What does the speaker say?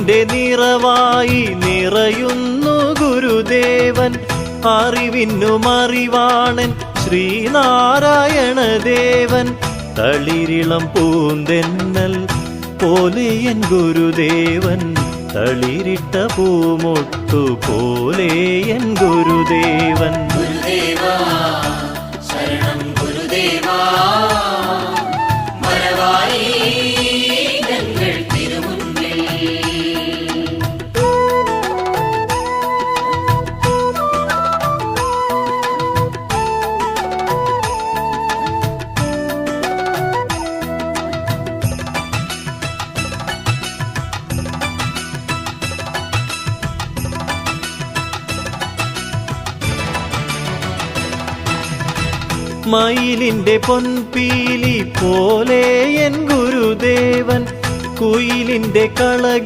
അറിവിൻ്റെ നിറവായി നിറയുന്നു ഗുരുദേവൻ. അറിവിനും അറിവാണൻ ശ്രീനാരായണദേവൻ. തളിരിളം പൂന്തെന്നൽ പോലെ എൻ ഗുരുദേവൻ. തളിരിട്ട പൂമൊട്ടു പോലെ എൻ ഗുരുദേവൻ. ഗുരുദേവാ ശരണം ഗുരുദേവാ, മറവായി ഞങ്ങൾ തിരുമുന്നിൽ. മയിലിൻ്റെ പൊൻപീലി പോലെ എൻ ഗുരുദേവൻ. കുയിലിൻ്റെ കള